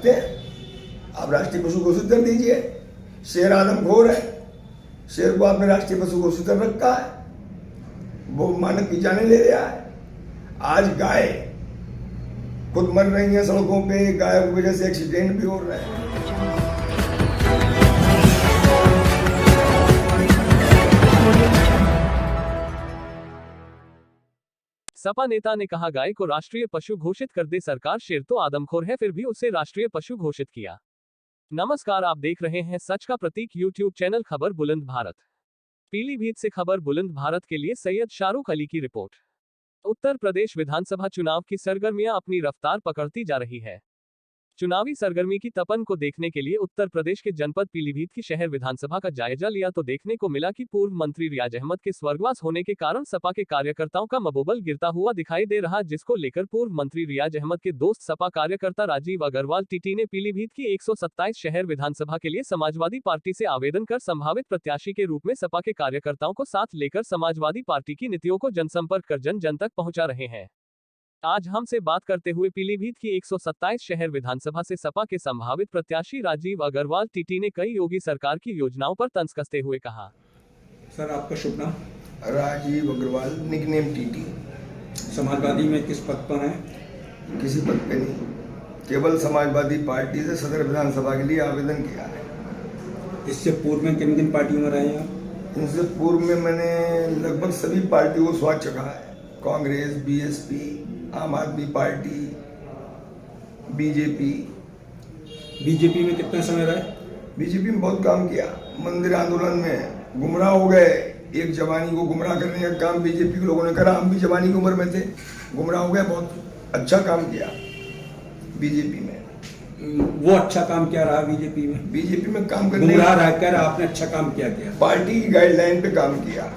चाहते हैं आप राष्ट्रीय पशु घोषित कर दीजिए। शेर आदमखोर है, शेर को आपने राष्ट्रीय पशु घोषित कर रखा है, वो मानव की जाने ले रहा है। आज गाय खुद मर रही है सड़कों पे, गाय की वजह से एक्सीडेंट भी हो रहे हैं। सपा नेता ने कहा, गाय को राष्ट्रीय पशु घोषित कर दे सरकार, शेर तो आदमखोर है फिर भी उसे राष्ट्रीय पशु घोषित किया। नमस्कार, आप देख रहे हैं सच का प्रतीक यूट्यूब चैनल खबर बुलंद भारत। पीलीभीत से खबर बुलंद भारत के लिए सैयद शाहरुख अली की रिपोर्ट। उत्तर प्रदेश विधानसभा चुनाव की सरगर्मियां अपनी रफ्तार पकड़ती जा रही है। चुनावी सरगर्मी की तपन को देखने के लिए उत्तर प्रदेश के जनपद पीलीभीत की शहर विधानसभा का जायजा लिया तो देखने को मिला कि पूर्व मंत्री रियाज अहमद के स्वर्गवास होने के कारण सपा के कार्यकर्ताओं का मनोबल गिरता हुआ दिखाई दे रहा, जिसको लेकर पूर्व मंत्री रियाज अहमद के दोस्त सपा कार्यकर्ता राजीव अग्रवाल टीटी ने पीलीभीत की 127 शहर विधानसभा के लिए समाजवादी पार्टी से आवेदन कर संभावित प्रत्याशी के रूप में सपा के कार्यकर्ताओं को साथ लेकर समाजवादी पार्टी की नीतियों को जनसंपर्क कर जन जन तक पहुंचा रहे हैं। आज हमसे बात करते हुए पीलीभीत की 127 शहर विधानसभा से सपा के संभावित प्रत्याशी राजीव अग्रवाल टीटी ने कई योगी सरकार की योजनाओं पर तंज कसते हुए कहा। सर, आपका शुभ नाम? Rajeev Agarwal, nickname TT. समाजवादी में किस पद पर हैं? किसी पद पे नहीं, केवल समाजवादी पार्टी से सदर विधानसभा के लिए आवेदन किया है। इससे पूर्व में किन किन पार्टियों में रहे हैं? इनसे पूर्व में मैंने लगभग सभी पार्टियों को स्वाद चखा है। कांग्रेस, बीएसपी, आम आदमी पार्टी, बीजेपी। बीजेपी में कितना समय रहे? बीजेपी में बहुत काम किया। मंदिर आंदोलन में गुमराह हो गए, एक जवानी को गुमराह करने का काम बीजेपी के लोगों ने करा। हम भी जवानी की उम्र में थे, गुमराह हो गए। बहुत अच्छा काम किया बीजेपी में। वो अच्छा काम क्या रहा बीजेपी में? बीजेपी में काम करने, गुमराह रहकर आपने अच्छा काम क्या किया? पार्टी की गाइडलाइन पे काम किया,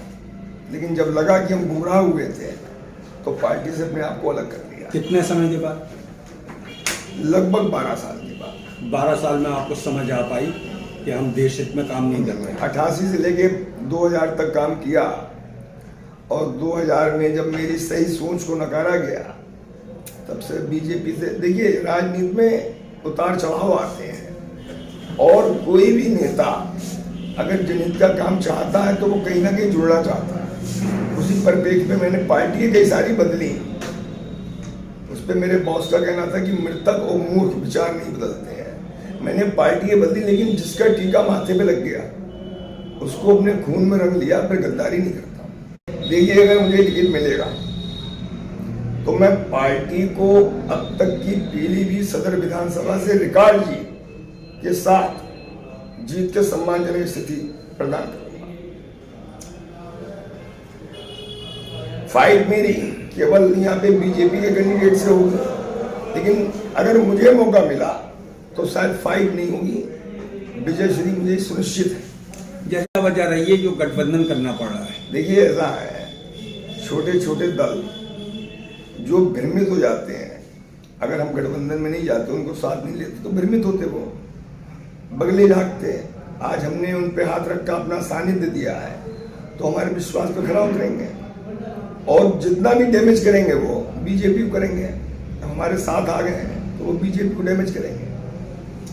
लेकिन जब लगा कि हम गुमराह हुए थे तो पार्टी से अपने आप को अलग कर दिया। कितने समय के बाद? लगभग 12 साल के बाद। 12 साल में आपको समझ आ पाई कि हम देश हित में काम नहीं कर रहे? 88 से लेके 2000 तक काम किया, और 2000 में जब मेरी सही सोच को नकारा गया तब से बीजेपी से। देखिए, राजनीति में उतार चढ़ाव आते हैं, और कोई भी नेता अगर जनहित का काम चाहता है तो वो कहीं ना कहीं जुड़ना चाहता है। उसी परिप्रेक्ष्य में मैंने पार्टी कई सारी बदली। उस पर मेरे बॉस का कहना था कि मृतक और मूर्ख विचार नहीं बदलते हैं। मैंने पार्टी बदली, लेकिन जिसका टीका माथे पे लग गया उसको अपने खून में रंग लिया, फिर गद्दारी नहीं करता। देखिए, अगर मुझे टिकट मिलेगा तो मैं पार्टी को अब तक की पीलीभीत सदर विधानसभा से रिकॉर्ड जीत के साथ जीत के सम्मानजनक स्थिति प्रदान करूंगा। फाइट मेरी केवल यहाँ पे बीजेपी के कैंडिडेट से होगी, लेकिन अगर मुझे मौका मिला तो शायद फाइट नहीं होगी, विजय श्री मुझे सुनिश्चित है। जैसा वजह रही है जो गठबंधन करना पड़ रहा है। देखिए, ऐसा है, छोटे छोटे दल जो भ्रमित हो जाते हैं, अगर हम गठबंधन में नहीं जाते, उनको साथ नहीं लेते तो भ्रमित होते, वो बगले झाँकते। आज हमने उन पे हाथ रखा, अपना सानिध्य दिया है, तो हमारे विश्वास पे खरा उतरेंगे, और जितना भी डैमेज करेंगे वो बीजेपी को करेंगे। हमारे साथ आ गए हैं तो वो बीजेपी को डैमेज करेंगे।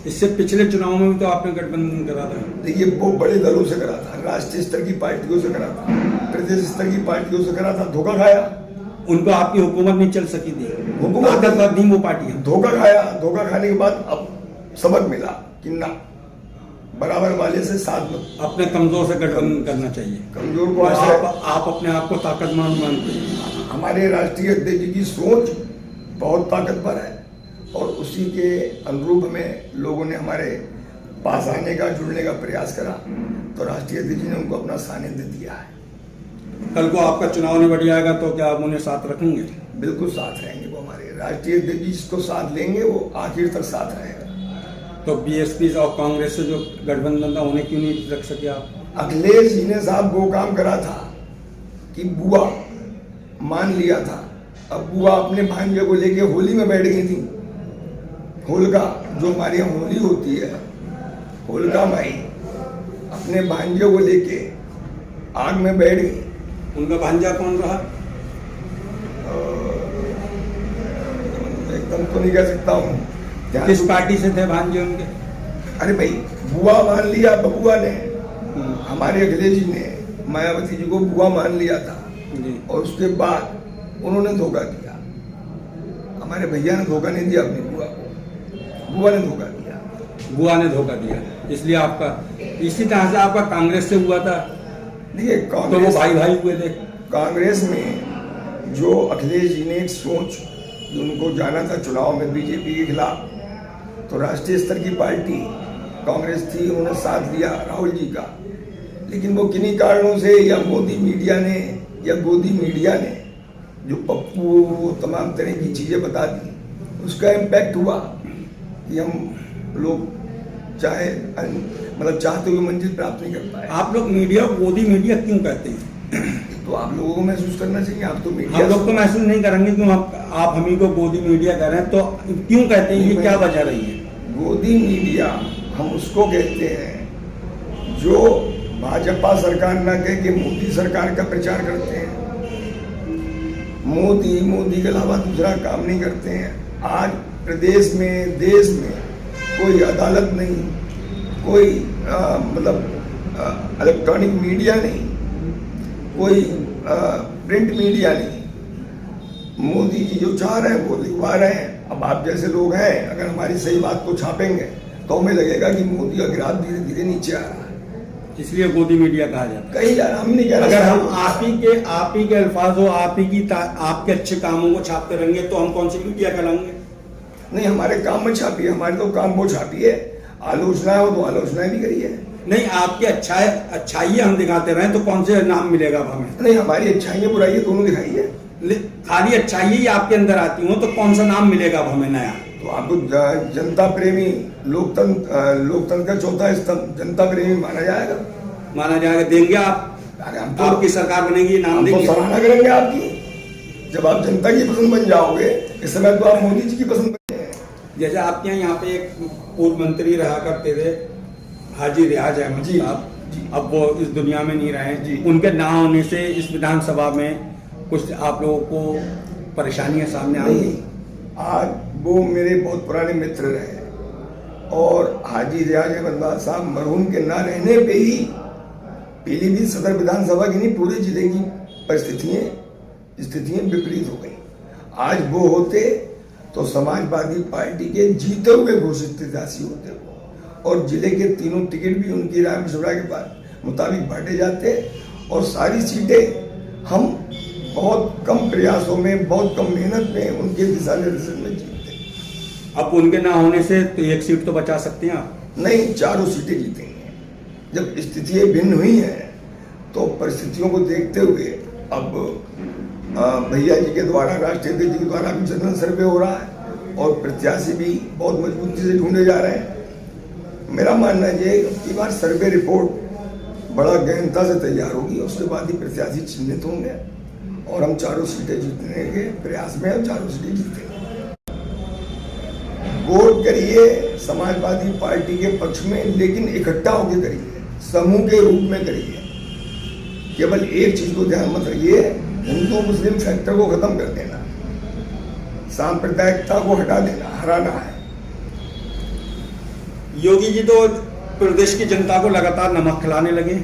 इससे पिछले चुनाव में भी तो आपने गठबंधन करा था। देखिए, वो बड़े दलों से करा था, राष्ट्रीय स्तर की पार्टियों से करा था, प्रदेश स्तर की पार्टियों से करा था, धोखा खाया। उनको आपकी हुकूमत नहीं चल सकी थी, हुकूमत नहीं, वो पार्टी धोखा खाया। धोखा खाने के बाद अब सबक मिला कि ना, बराबर वाले से साथ में अपने कमजोर से गठबंधन करना चाहिए। कमजोर को आप अपने आप को ताकतमान मानते हैं? हमारे राष्ट्रीय अध्यक्ष जी की सोच बहुत ताकतवर है, और उसी के अनुरूप हमें लोगों ने हमारे पास आने का, जुड़ने का प्रयास करा, तो राष्ट्रीय अध्यक्ष जी ने उनको अपना सानिध्य दिया है। कल को आपका चुनाव निबट जाएगा तो क्या आप उन्हें साथ रखेंगे? बिल्कुल साथ रहेंगे। वो हमारे राष्ट्रीय अध्यक्ष जी जिसको साथ लेंगे वो आखिर तक साथ रहेगा। तो बीएसपी और कांग्रेस से जो गठबंधन था उन्हें क्यों नहीं रख सके आप? अखिलेश जी ने साहब वो काम करा था कि बुआ मान लिया था। अब बुआ अपने भांजे को लेके होली में बैठ गई थी। होलिका, जो हमारे यहाँ होली होती है, होलिका माई अपने भांजे को लेके आग में बैठ गई। उनका भांजा कौन रहा? एकदम तो नहीं कह सकता हूँ, ध्यान किस दो। पार्टी से थे भांजे उनके? अरे भाई, बुआ मान लिया बबुआ ने, हमारे अखिलेश जी ने मायावती जी को बुआ मान लिया था, जी। और उसके बाद उन्होंने धोखा दिया। हमारे भैया ने धोखा नहीं दिया अपनी बुआ को, बुआ ने धोखा दिया। बुआ ने धोखा दिया, इसलिए आपका इसी तरह से आपका कांग्रेस से हुआ था, देखिए तो वो कांग्रेस, भाई भाई हुए थे। कांग्रेस में जो अखिलेश जी ने एक सोच, उनको जाना था चुनाव में बीजेपी के खिलाफ, तो राष्ट्रीय स्तर की पार्टी कांग्रेस थी, उन्होंने साथ दिया राहुल जी का। लेकिन वो किन्हीं कारणों से, या मोदी मीडिया ने या गोदी मीडिया ने जो पप्पू वो तमाम तरह की चीज़ें बता दी, उसका इम्पैक्ट हुआ कि हम लोग चाहे मतलब चाहते हुए मंजिल प्राप्त नहीं कर पाए। आप लोग मीडिया को गोदी मीडिया क्यों कहते हैं? तो आप लोगों को महसूस करना चाहिए, आप तो मीडिया हम लोग तो महसूस नहीं करेंगे क्यों आप हम ही को गोदी मीडिया कह रहे हैं, तो क्यों कहते हैं, ये क्या वजह रही है? गोदी मीडिया हम उसको कहते हैं जो भाजपा सरकार ना कह के मोदी सरकार का प्रचार करते हैं। मोदी के अलावा दूसरा काम नहीं करते हैं। आज प्रदेश में, देश में कोई अदालत नहीं, कोई मतलब इलेक्ट्रॉनिक मीडिया नहीं, कोई प्रिंट मीडिया नहीं। मोदी जी जो चाह रहे हैं वो लिखवा रहे हैं। अब आप जैसे लोग हैं, अगर हमारी सही बात को छापेंगे तो हमें लगेगा कि मोदी का गिराफ धीरे धीरे नीचे आ रहा है, इसलिए गोदी मीडिया कहा जाता है। कहीं हम नहीं कह रहे। अगर हम आप ही के अल्फाज हो, आपके अच्छे कामों को छापते रहेंगे तो हम कौन सी मीडिया कहलाएंगे? नहीं, हमारे काम में छापिए, हमारे तो काम वो छापिए। आलोचना हो तो आलोचना भी करिए। नहीं, आपके अच्छाई हम दिखाते रहे तो कौन से नाम मिलेगा अब हमें? नहीं, हमारी अच्छाइयाँ बुराइयाँ दोनों दिखाइए। खाली अच्छाई ही आपके अंदर आती हो तो कौन सा नाम मिलेगा अब हमें नया? तो आपको जनता प्रेमी, लोकतंत्र का चौथा स्तंभ जनता प्रेमी माना जाएगा। माना जाएगा, देंगे आप? अरे हम तो आपकी सरकार बनेगी, नाम हम तो देंगे? सराहना करेंगे आपकी। जब आप जनता की पसंद बन जाओगे, इस समय तो आप मोदी जी की पसंद बने हैं। जैसे आपके यहाँ पे एक पूर्व मंत्री रहा करते थे हाजी रियाज अहमद जी, साहब, जी। अब वो इस दुनिया में नहीं रहे जी। उनके ना होने से इस विधानसभा में कुछ आप लोगों को परेशानियां सामने आई? नहीं, आज वो मेरे बहुत पुराने मित्र रहे, और हाजी रियाज अहमद साहब मरहूम के ना रहने पे ही पीलीभीत सदर विधानसभा की नहीं, पूरे जिले की स्थितियां विपरीत हो गई। आज वो होते तो समाजवादी पार्टी के जीते हुए घोषित प्रत्याशी होते वो, और जिले के तीनों टिकट भी उनकी राय मशवरा के मुताबिक बांटे जाते, और सारी सीटें हम बहुत कम प्रयासों में, बहुत कम मेहनत में, उनके दिशा निर्देशन में जीते। अब उनके ना होने से तो एक सीट तो बचा सकते हैं आप? नहीं, चारों सीटें जीतेंगे। जब स्थितियां भिन्न हुई हैं तो परिस्थितियों को देखते हुए अब भैया जी के द्वारा, राष्ट्रीय अध्यक्ष जी के द्वारा भी जनरल सर्वे हो रहा है, और प्रत्याशी भी बहुत मजबूती से ढूंढे जा रहे हैं। मेरा मानना ये है कि बार सर्वे रिपोर्ट बड़ा गहनता से तैयार होगी, उसके बाद ही प्रत्याशी चिन्हित होंगे, और हम चारों सीटें जीतने के प्रयास में, और चारों सीटें जीतेंगे। वोट करिए समाजवादी पार्टी के पक्ष में, लेकिन इकट्ठा होकर करिए, समूह के रूप में करिए। केवल एक चीज को ध्यान मत रखिए, हिंदू मुस्लिम फैक्टर को खत्म कर देना, सांप्रदायिकता को हटा देना, हराना है। योगी जी तो प्रदेश की जनता को लगातार नमक खिलाने लगे,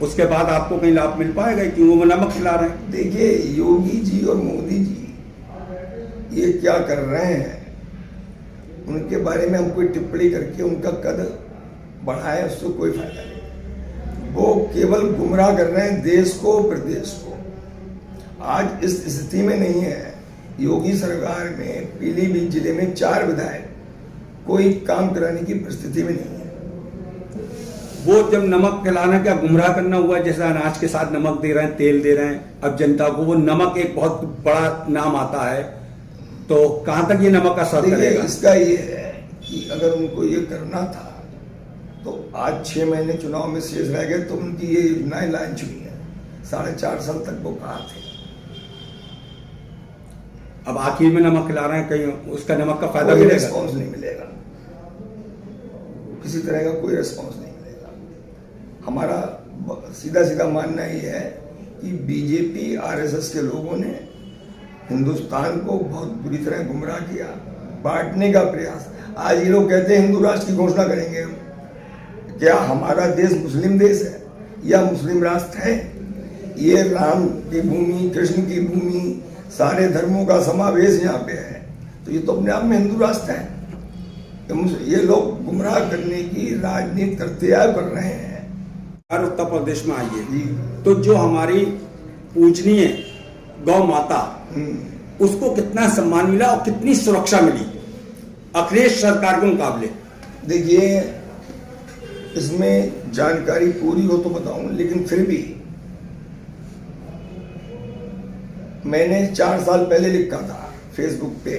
उसके बाद आपको कहीं लाभ मिल पाएगा कि वो नमक खिला रहे हैं? देखिए, योगी जी और मोदी जी ये क्या कर रहे हैं, उनके बारे में हम कोई टिप्पणी करके उनका कद बढ़ाए, उससे कोई फायदा नहीं। वो केवल गुमराह कर रहे हैं देश को, प्रदेश को। आज इस स्थिति में नहीं है। योगी सरकार में पीलीभीत जिले में 4 विधायक कोई काम कराने की परिस्थिति में नहीं है। वो जब नमक खिलाना क्या गुमराह करना हुआ? जैसे अनाज के साथ नमक दे रहे हैं, तेल दे रहे हैं, अब जनता को वो नमक एक बहुत बड़ा नाम आता है, तो कहां तक ये नमक का असर करेगा? इसका ये है कि अगर उनको ये करना था तो आज 6 महीने चुनाव में शेष रह गए तो उनकी ये योजनाएं लॉन्च हुई है। 4.5 साल तक वो कहाँ थे। अब आखिर में नमक खिला रहे हैं, कहीं उसका नमक का फायदा कोई मिलेगा? रिस्पॉन्स नहीं मिलेगा, किसी तरह का कोई रिस्पॉन्स नहीं मिलेगा। हमारा सीधा सीधा मानना ये है कि बीजेपी आरएसएस के लोगों ने हिंदुस्तान को बहुत बुरी तरह गुमराह किया, बांटने का प्रयास। आज ये लोग कहते हैं हिंदू राष्ट्र की घोषणा करेंगे हम। क्या हमारा देश मुस्लिम देश है या मुस्लिम राष्ट्र है? ये राम की भूमि, कृष्ण की भूमि, सारे धर्मों का समावेश यहाँ पे है, तो ये तो अपने आप में हिंदू राष्ट्र है। ये लोग गुमराह करने की राजनीति करते कर रहे हैं। और उत्तर प्रदेश में आइए तो जो हमारी पूजनीय गौ माता, उसको कितना सम्मान मिला और कितनी सुरक्षा मिली अखिलेश सरकार के मुकाबले। देखिए, इसमें जानकारी पूरी हो तो बताऊं, लेकिन फिर भी मैंने 4 साल पहले लिखा था फेसबुक पे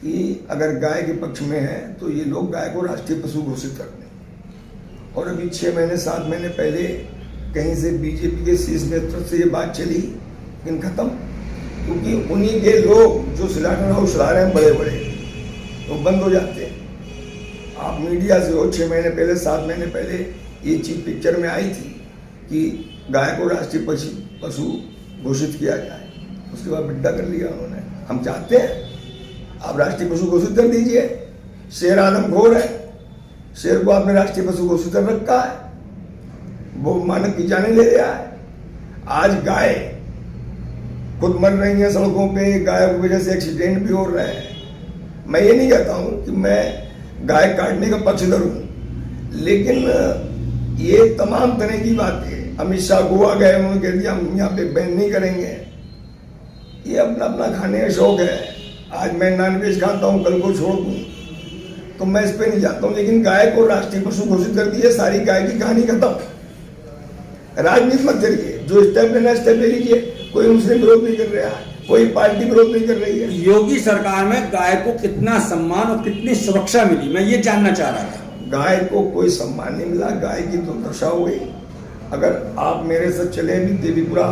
कि अगर गाय के पक्ष में है तो ये लोग गाय को राष्ट्रीय पशु घोषित कर दें। और अभी 6 महीने 7 महीने पहले कहीं से बीजेपी के शीर्ष नेतृत्व से ये बात चली, लेकिन खत्म, क्योंकि उन्हीं के लोग जो स्लॉटर हाउस चला रहे हैं बड़े बड़े, वो बंद हो जाते हैं। आप मीडिया से हो, 6 महीने पहले 7 महीने पहले ये चीज पिक्चर में आई थी कि गाय को राष्ट्रीय पशु घोषित किया जाए, उसके बाद बिड्डा कर लिया उन्होंने। हम चाहते हैं आप राष्ट्रीय पशु घोषित कर दीजिए। शेर आदमखोर है, शेर को आपने राष्ट्रीय पशु घोषित कर रखा है, वो मानव की जाने ले रहा है। आज गाय खुद मर रही है सड़कों पे, गाय की वजह से एक्सीडेंट भी हो रहे हैं। मैं ये नहीं कहता हूं कि मैं गाय काटने का पक्षधर हूं, लेकिन ये तमाम तरह की बातें, अमित शाह गोवा गए, उन्होंने कह दिया हम यहाँ पे बैन नहीं करेंगे। ये अपना अपना खाने का शौक है। आज मैं नॉनवेज खाता हूँ, कल को छोड़ दूँ, तो मैं इस पे नहीं जाता हूँ। लेकिन गाय को राष्ट्रीय पशु घोषित कर दिए, सारी गाय की कहानी खत्म। राजनीति मत करिए, जो स्टेप लेना स्टेप ले लीजिए। कोई मुस्लिम विरोध नहीं कर रहा है, कोई पार्टी विरोध नहीं कर रही है। योगी सरकार में गाय को कितना सम्मान और कितनी सुरक्षा मिली, मैं ये जानना चाह रहा था। गाय को कोई सम्मान नहीं मिला, गाय की दुर्दशा हो गई। अगर आप मेरे साथ चले भी, देवीपुरा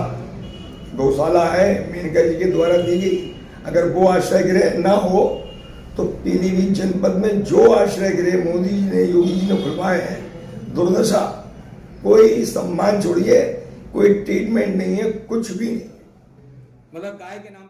गौशाला है, मेनका जी के द्वारा दी गई। अगर वो आश्रय गृह ना हो तो पीलीभीत जनपद में जो आश्रय गृह मोदी जी ने, योगी जी ने खुलवाए हैं, दुर्दशा। कोई सम्मान छोड़िए, कोई ट्रीटमेंट नहीं है, कुछ भी नहीं। मतलब गाय के नाम